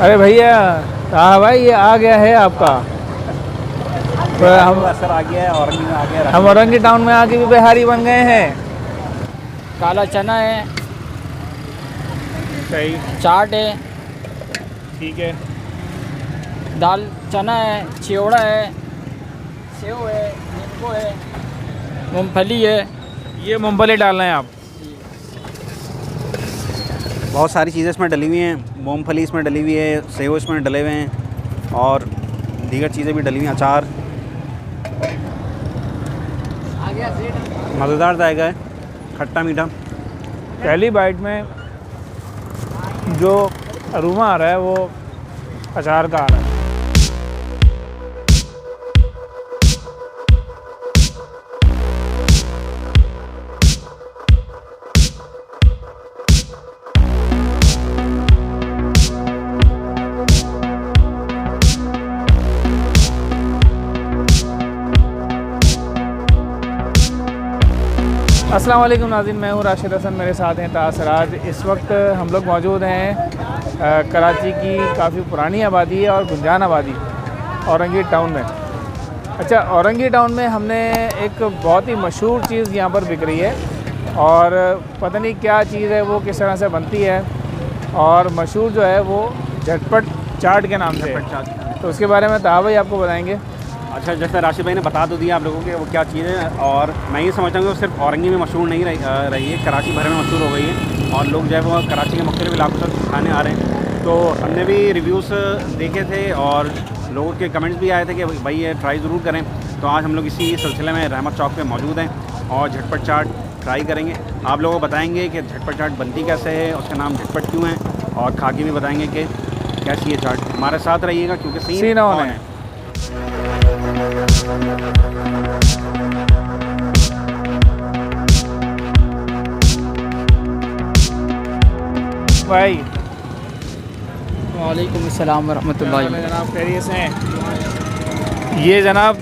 अरे भैया, हाँ भाई, ये आ गया है आपका। तो हम सर आ गया है, औरंगी में आ गया। हम औरंगी टाउन में आके भी बिहारी बन गए हैं। काला चना है, सही, चाट है, ठीक है। दाल चना है, चिवड़ा है, सेव है, नींबू है, मूंगफली है। ये मूंगफली डालना है आप। बहुत सारी चीज़ें इसमें डली हुई हैं। मूंगफली इसमें डली हुई है, सेव इसमें डले हुए हैं और दीगर चीज़ें भी डली हुई हैं। अचार मज़ेदार जाएगा है, खट्टा मीठा। पहली बाइट में जो अरोमा आ रहा है वो अचार का आ रहा है। अस्सलाम वालेकुम नाज़रीन, मैं हूँ राशिद हसन, मेरे साथ हैं तासराज। इस वक्त हम लोग मौजूद हैं कराची की काफ़ी पुरानी आबादी है और गुंजान आबादी, औरंगी टाउन में। अच्छा, औरंगी टाउन में हमने एक बहुत ही मशहूर चीज़ यहाँ पर बिक रही है और पता नहीं क्या चीज़ है वो, किस तरह से बनती है, और मशहूर जो है वो झटपट चाट के नाम से है। तो उसके बारे में ताहा भाई आपको बताएँगे। अच्छा, जैसे राशिद भाई ने बता तो दिया आप लोगों के वो क्या चीज़ है, और मैं ये समझता हूँ कि वो सिर्फ औरंगी में मशहूर नहीं रही है, कराची भर में मशहूर हो गई है और लोग जो है वो कराची के मुख्तलिफ इलाकों से खाने आ रहे हैं। तो हमने भी रिव्यूज़ देखे थे और लोगों के कमेंट्स भी आए थे कि भाई ये ट्राई ज़रूर करें। तो आज हम लोग इसी सिलसिले में रहमत चौक पे मौजूद हैं और झटपट चाट ट्राई करेंगे। आप लोगों को बताएंगे कि झटपट चाट बनती कैसे है, उसका नाम झटपट क्यों है, और खा के भी बताएंगे कि कैसी है चाट। हमारे साथ रहिएगा क्योंकि सीन ऑन है। भाई वालेकुम अस्सलाम वरहमतुल्लाहि। जनाब खैरियत से हैं? ये जनाब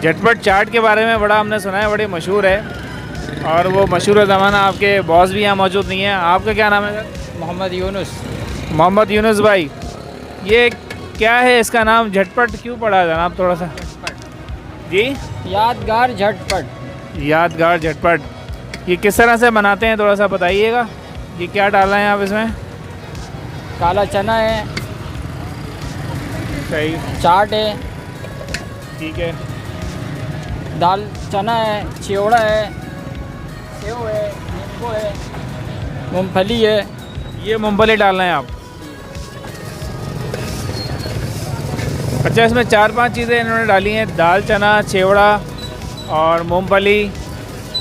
झटपट चाट के बारे में बड़ा हमने सुना है, बड़ी मशहूर है और वो मशहूर ज़माना आपके बॉस भी यहाँ मौजूद नहीं है। आपका क्या नाम है सर? मोहम्मद यूनुस। मोहम्मद यूनुस भाई, ये क्या है, इसका नाम झटपट क्यों पड़ा जनाब? थोड़ा सा जी। यादगार झटपट। यादगार झटपट, ये किस तरह से बनाते हैं थोड़ा सा बताइएगा। ये क्या डालना है आप इसमें? काला चना है, सही, चाट है, ठीक है। दाल चना है, चिवड़ा है, सेव है, नींबू है, मूंगफली है। ये मूंगफली डालना है आप। अच्छा, इसमें 4-5 चीज़ें इन्होंने डाली हैं, दाल चना, चिवड़ा और मूंगफली,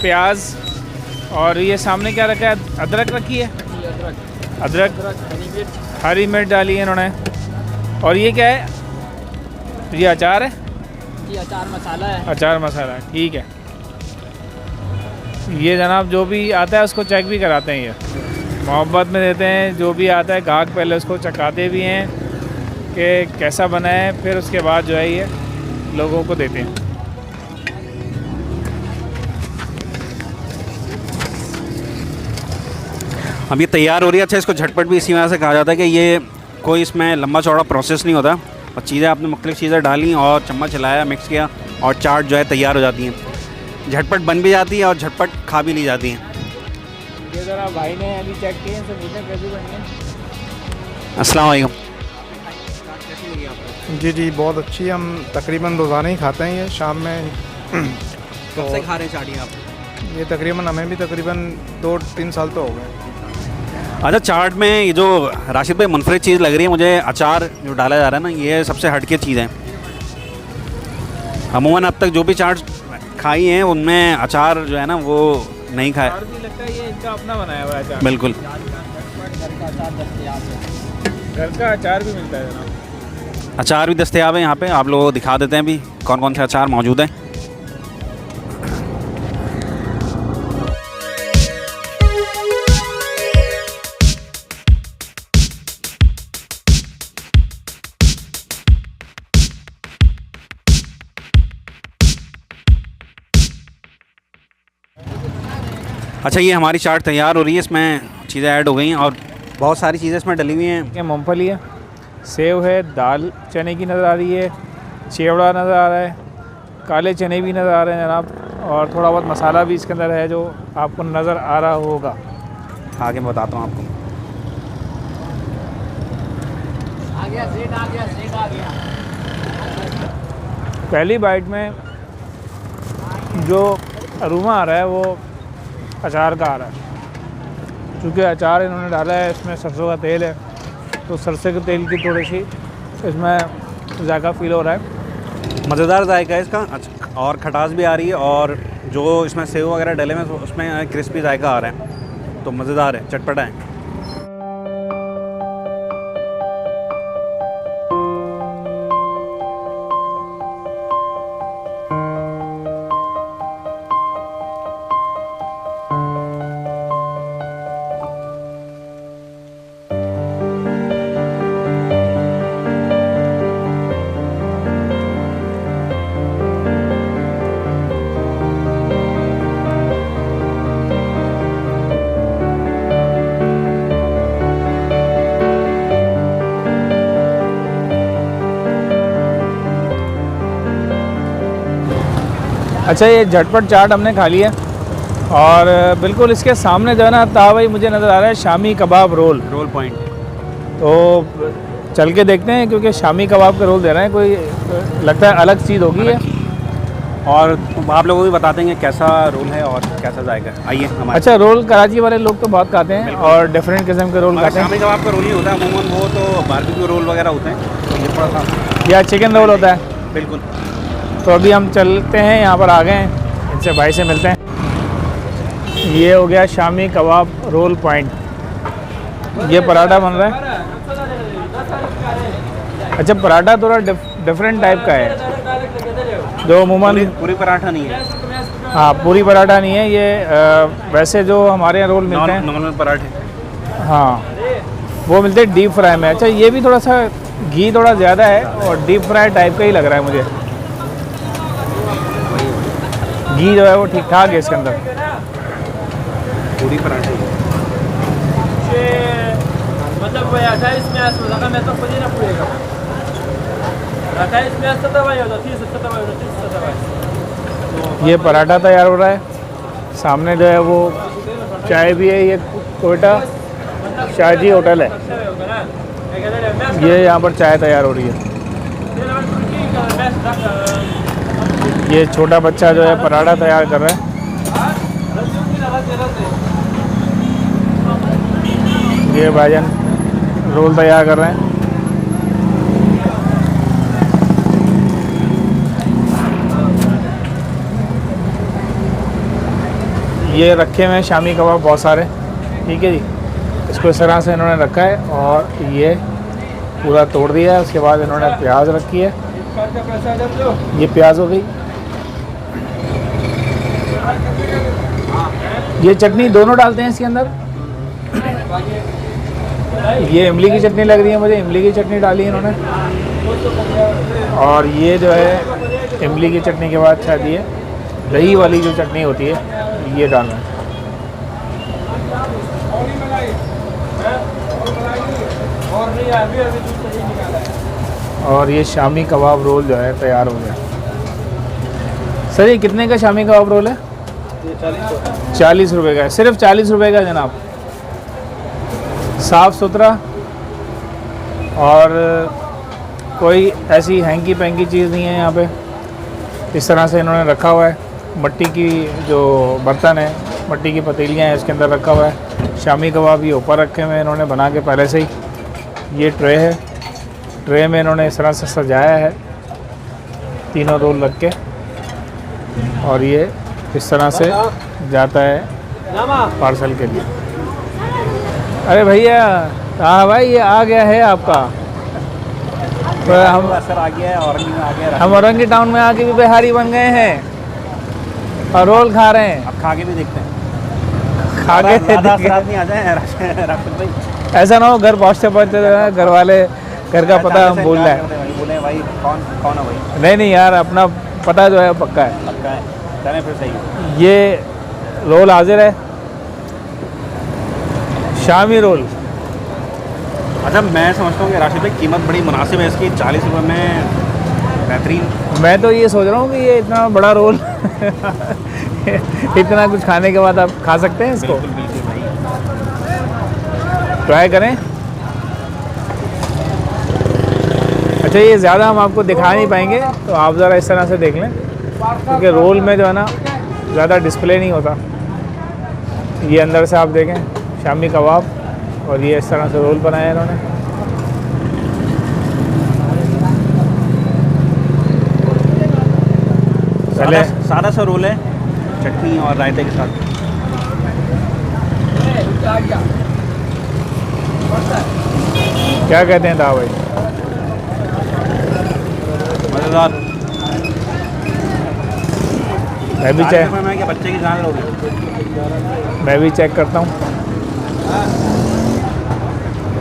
प्याज, और ये सामने क्या रखा है? अदरक रखी है। अदरक, हरी मिर्च डाली है इन्होंने। और ये क्या है? ये अचार है। ये अचार मसाला है। अचार मसाला, ठीक है। ये जनाब जो भी आता है उसको चेक भी कराते हैं, ये मोहब्बत में देते हैं। जो भी आता है ग्राहक पहले उसको चखाते भी हैं कि कैसा बना है, फिर उसके बाद जो है ये लोगों को देते हैं। अब ये तैयार हो रही है। अच्छा, इसको झटपट भी इसी वजह से कहा जाता है कि ये कोई इसमें लंबा चौड़ा प्रोसेस नहीं होता और चीज़ें आपने मुख्तलिफ़ चीज़ें डाली और चम्मच हिलाया, मिक्स किया और चाट जो है तैयार हो जाती हैं। झटपट बन भी जाती है और झटपट खा भी ली जाती हैं। ये ज़रा भाई ने अभी चेक किए हैं, सब पूछें कैसी बनी है। अस्सलाम वालेकुम। जी जी, बहुत अच्छी। हम तकरीबन रोज़ाना ही खाते हैं ये शाम में। कब से खा रहे हैं चाट आप? ये तकरीबन हमें भी तकरीबन 2-3 साल तो हो गए। अच्छा, चाट में ये जो राशिद भाई मुनफरिद चीज़ लग रही है मुझे, अचार जो डाला जा रहा है ना, ये सबसे हटके चीज़ है। अमूमन अब तक जो भी चाट खाई हैं उनमें अचार जो है ना वो नहीं खाया। और भी लगता है ये इनका अपना बनाया हुआ है अचार। बिल्कुल, घर का अचार भी मिलता है जनाब। अचार भी दस्तयाब है यहाँ पे। आप लोगों को दिखा देते हैं भी कौन कौन से अचार मौजूद हैं। अच्छा, ये हमारी चाट तैयार हो रही है। इसमें चीज़ें ऐड हो गई हैं और बहुत सारी चीज़ें इसमें डली हुई हैं। ये मूंगफली है। सेव है, दाल चने की नज़र आ रही है, चिवड़ा नज़र आ रहा है, काले चने भी नज़र आ रहे हैं जनाब, और थोड़ा बहुत मसाला भी इसके अंदर है जो आपको नज़र आ रहा होगा। आगे मैं बताता हूँ आपको। आ गया सेट, आ गया सेट, आ गया। पहली बाइट में जो अरोमा आ रहा है वो अचार का आ रहा है, क्योंकि अचार इन्होंने डाला है, इसमें सरसों का तेल है, तो सरसों के तेल की थोड़ी सी इसमें जायका फील हो रहा है। मज़ेदार जायका है इसका। अच्छा, और खटास भी आ रही है, और जो इसमें सेव वगैरह डले में उसमें क्रिस्पी जायका आ रहा है, तो मज़ेदार है, चटपटा है। अच्छा, ये झटपट चाट हमने खा लिया, और बिल्कुल इसके सामने जो है ना भाई मुझे नज़र आ रहा है शामी कबाब रोल पॉइंट। तो चल के देखते हैं, क्योंकि शामी कबाब का रोल दे रहे हैं, कोई लगता है अलग चीज़ होगी है। और आप लोगों को भी बताते हैं कैसा रोल है और कैसा जाएगा। आइए हमारे। अच्छा, रोल कराची वाले लोग तो बहुत खाते हैं और डिफरेंट किस्म के रोल खाते हैं। शामी कबाब का रोल ही होता है अमूमन, वो तो बारबेक्यू रोल वगैरह होते हैं, तो ये थोड़ा सा या चिकन रोल होता है। बिल्कुल। तो अभी हम चलते हैं, यहाँ पर आ गए हैं, इनसे भाई से मिलते हैं। ये हो गया शामी कबाब रोल पॉइंट। ये पराठा बन रहा है। अच्छा, पराठा थोड़ा डिफरेंट टाइप का है, जो अमूमन पूरी पराठा नहीं है। हाँ, पूरी पराठा नहीं है ये। वैसे जो हमारे यहाँ रोल मिलते हैं नॉर्मल पराठे, हाँ, वो मिलते हैं डीप फ्राई में। अच्छा, ये भी थोड़ा सा घी थोड़ा ज़्यादा है और डीप फ्राई टाइप का ही लग रहा है मुझे। घी जो है वो ठीक ठाक है इसके अंदर। पूरी पराठे मतलब वही 28 में असं लगा मैं तो खुद ही ना पूरेगा 28 में असं तो वही होता 30 ये पराठा तैयार हो रहा है। सामने जो है वो चाय भी है। ये कोयटा शाहजी होटल है, ये यहाँ पर चाय तैयार हो रही है। ये छोटा बच्चा जो है पराठा तैयार कर रहा है। ये भाईजान रोल तैयार कर रहे हैं। ये रखे हुए हैं शामी कबाब बहुत सारे, ठीक है जी। इसको इस तरह से इन्होंने रखा है और ये पूरा तोड़ दिया है। उसके बाद इन्होंने प्याज रखी है, ये प्याज हो गई। ये चटनी दोनों डालते हैं इसके अंदर। ये इमली की चटनी लग रही है मुझे, इमली की चटनी डाली है इन्होंने। और ये जो है इमली की चटनी के बाद शायद ये दही वाली जो चटनी होती है ये डालना है। और ये शामी कबाब रोल जो है तैयार हो गया। सर, ये कितने का शामी कबाब रोल है? 40 रुपये का है, सिर्फ 40 रुपये का जनाब। साफ़ सुथरा और कोई ऐसी हैंकी पैंकी चीज़ नहीं है यहाँ पे। इस तरह से इन्होंने रखा हुआ है। मट्टी की जो बर्तन है, मट्टी की पतीलियाँ हैं, इसके अंदर रखा हुआ है शामी कबाब। ये ऊपर रखे हुए हैं इन्होंने बना के पहले से ही। ये ट्रे है, ट्रे में इन्होंने इस तरह से सजाया है तीनों रोल रख के, और ये इस तरह से जाता है पार्सल के लिए। अरे भैया, हाँ भाई, ये आ गया है आपका। तो हम सर आ गया है, औरंगी में आ गया। हम औरंगी टाउन में आके भी बिहारी बन गए हैं और रोल खा रहे हैं। अब खा के भी देखते हैं, खा के नहीं आ जाए राशिद भाई। ऐसा ना हो घर पहुँचते पहुँचते घर वाले घर का पता हम भूल रहे हैं। बोले भाई कौन है भाई? नहीं नहीं यार, अपना पता जो है पक्का है। पक्का है, चलें फिर सही है। ये रोल हाजिर है, शामी रोल। अच्छा, मैं समझता हूँ कि राशिद भाई कीमत बड़ी मुनासिब है इसकी, 40 रुपये में बेहतरीन। मैं तो ये सोच रहा हूँ कि ये इतना बड़ा रोल इतना कुछ खाने के बाद आप खा सकते हैं इसको। बिल्कुल बिल्कुल भाई। ट्राई करें। अच्छा, ये ज़्यादा हम आपको दिखा नहीं पाएंगे, तो आप ज़रा इस तरह से देख लें, क्योंकि रोल में जो है ना ज़्यादा डिस्प्ले नहीं होता। ये अंदर से आप देखें शामी कबाब, और ये इस तरह से रोल बनाया है इन्होंने। पहले सादा सा रोल है, चटनी और रायते के साथ। क्या कहते हैं दा भाई? मज़ेदार। मैं भी चेक मैं क्या बच्चे की जान लोगे? मैं भी चेक करता हूँ।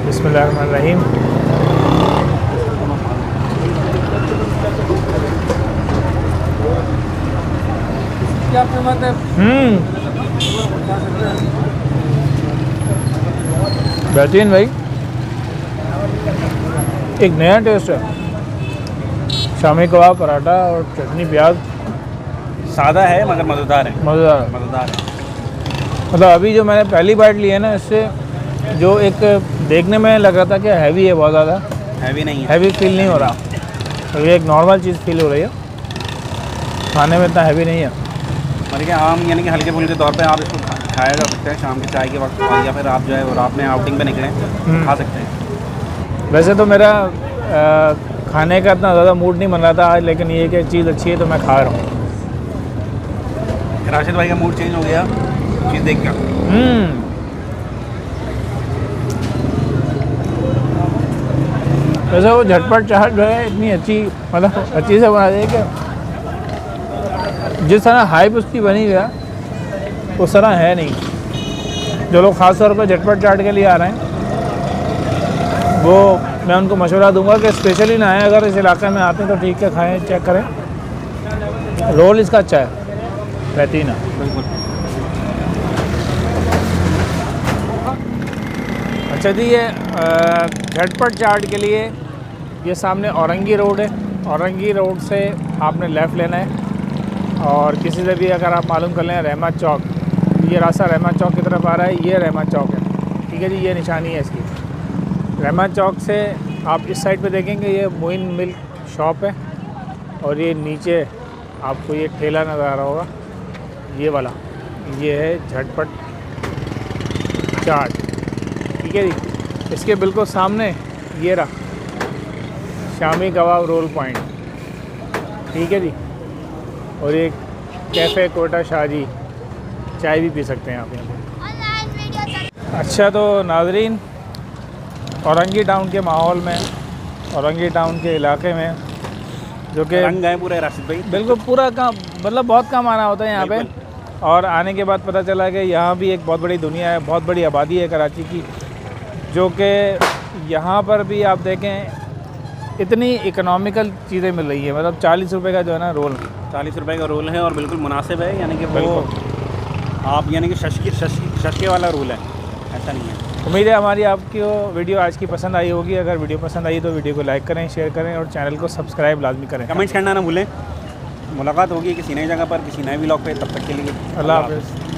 बिस्मिल्लाहिर्रहमानिर्रहीम। क्या कीमत है? बेहतरीन भाई, एक नया टेस्ट है। शामी कबाब, पराठा और चटनी प्याज, सादा है मगर मज़ेदार है। मज़ेदार। मज़ेदार है। मतलब अभी जो मैंने पहली बाइट ली है ना, इससे जो एक देखने में लग रहा था कि हैवी है, बहुत ज़्यादा हैवी नहीं है। हैवी फील नहीं हो रहा। तो ये एक नॉर्मल चीज़ फील हो रही है, खाने में इतना हैवी नहीं है। मतलब कि आम यानी कि हल्के फुल्के तौर पे आप इसको खाया जा सकते हैं शाम के चाय के वक्त, या फिर आप जो है रात में आउटिंग पे निकलें खा सकते हैं। वैसे तो मेरा खाने का इतना ज़्यादा मूड नहीं बन रहा था आज, लेकिन ये कि चीज़ अच्छी है तो मैं खा रहा हूँ। राशिद भाई का मूड चेंज हो गया चीज़ देख कर। वैसे वो झटपट चाट जो है इतनी अच्छी, मतलब अच्छी से बना दी कि जिस तरह हाइप उसकी बनी है उस तरह है नहीं। जो लोग ख़ास तौर पर झटपट चाट के लिए आ रहे हैं, वो मैं उनको मशवरा दूंगा कि स्पेशली ना आए। अगर इस इलाके में आते हैं तो ठीक है, खाएं, चेक करें। रोल इसका अच्छा है, बेहतरीन है। बिल्कुल। अच्छा जी, ये झटपट चाट के लिए ये सामने औरंगी रोड है। औरंगी रोड से आपने लेफ़्ट लेना है, और किसी से भी अगर आप मालूम कर लें रहमत चौक, ये रास्ता रहमत चौक की तरफ आ रहा है, ये रहमत चौक है। ठीक है जी, ये निशानी है इसकी। रहमत चौक से आप इस साइड पे देखेंगे, ये मोइन मिल्क शॉप है, और ये नीचे आपको ये ठेला नज़र आ रहा होगा, ये वाला, ये है झटपट चाट। ठीक है जी, इसके बिल्कुल सामने ये रहा शामी कबाब रोल पॉइंट। ठीक है जी, और एक कैफ़े कोटा शाहजी, चाय भी पी सकते हैं आप यहाँ पे। अच्छा, तो नाजरीन, औरंगी टाउन के माहौल में, औरंगी टाउन के इलाके में, जो कि रंग गए पूरे राशिद भाई। बिल्कुल पूरा काम, मतलब बहुत कम आना होता है यहाँ पे। और आने के बाद पता चला कि यहाँ भी एक बहुत बड़ी दुनिया है, बहुत बड़ी आबादी है कराची की, जो कि यहाँ पर भी आप देखें इतनी इकोनॉमिकल चीज़ें मिल रही है। मतलब 40 रुपये का जो है ना रोल, 40 रुपये का रोल है और बिल्कुल मुनासिब है, यानी कि वो आप यानी कि शशके वाला रोल है, ऐसा नहीं है। उम्मीद है हमारी आपकी वीडियो आज की पसंद आई होगी। अगर वीडियो पसंद आई तो वीडियो को लाइक करें, शेयर करें और चैनल को सब्सक्राइब लाजमी करें। कमेंट्स करना ना भूलें। मुलाकात होगी किसी नई जगह पर, किसी नए व्लॉग पे। तब तक के लिए अल्लाह हाफ़िज़।